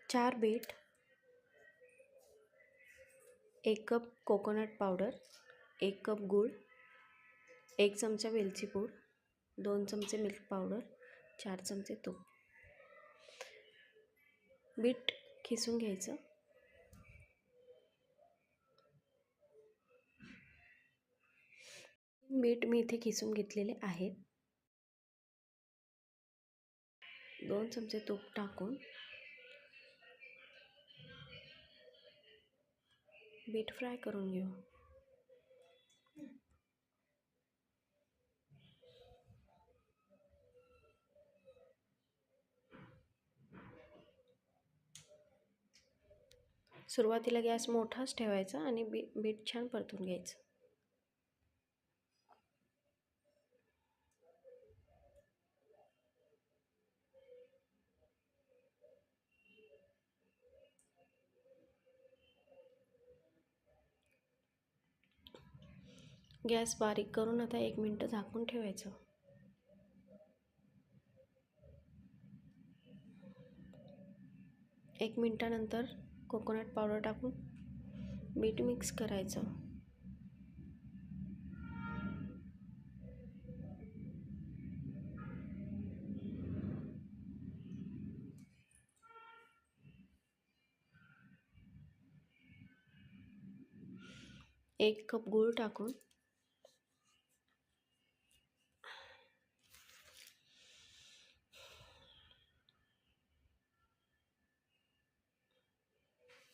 4 beet, 1 cup coconut powder, 1 cup गूळ, 1 चमचा वेलची पूड, 2 चमचे मिल्क पावडर, 4 चमचे तूप. बीट खिसून घ्यायचं. बीट मी इथे खिसून घेतलेले आहेत. 2 चमचे तूप टाकून बीट फ्राय करून घेऊ. सुरुवातीला गॅस मोठाच ठेवायचा आणि बीट छान परतून घ्यायचं. गॅस बारीक करून आता 1 मिनिट झाकून ठेवायचं. एक मिनिटानंतर कोकोनट पावडर टाकून बीट मिक्स करायचं. एक कप गूळ टाकून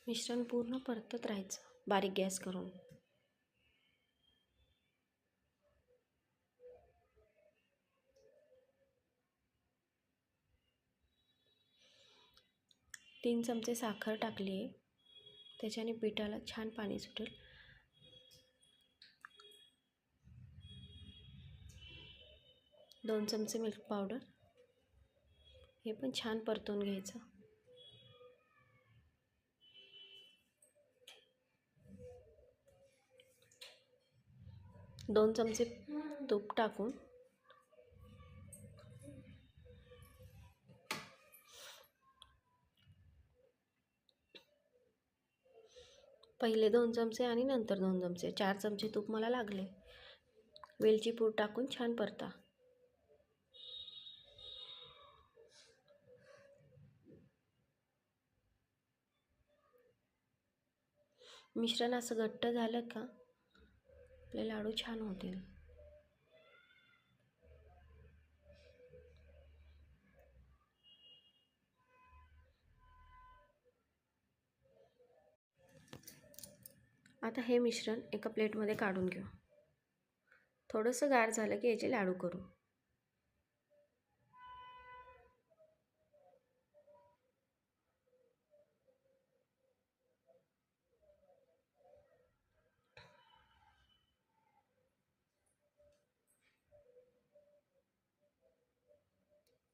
मिश्रण पूर्ण परतत राहायचं बारीक गॅस करून. तीन चमचे साखर टाकली आहे, त्याच्याने पिठाला छान पाणी सुटेल. 2 चमचे मिल्क पावडर, हे पण छान परतून घ्यायचं. 2 चमचे तूप टाकून पहिले 2 चमचे आणि नंतर 2 चमचे, 4 चमचे तूप मला लागले. वेलची पूड टाकून छान परता. मिश्रण असं घट्ट झालं का आपले लाडू छान होतील. आता हे मिश्रण एका प्लेटमध्ये काढून घेऊ. थोडंसं गार झालं की याचे लाडू करू.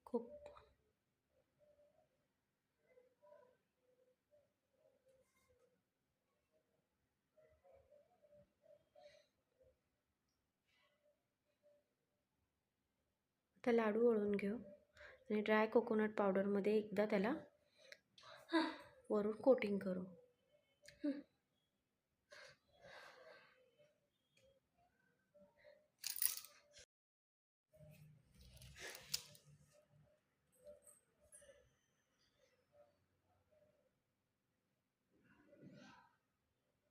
खूप आता लाडू वळून घेऊ आणि ड्राय कोकोनट पावडरमध्ये एकदा त्याला वरून कोटिंग करू.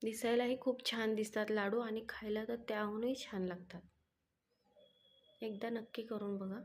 दिसायलाही खूप छान दिसतात लाडू आणि खायला तर त्याहूनही छान लागतात. एकदा नक्की करून बघा.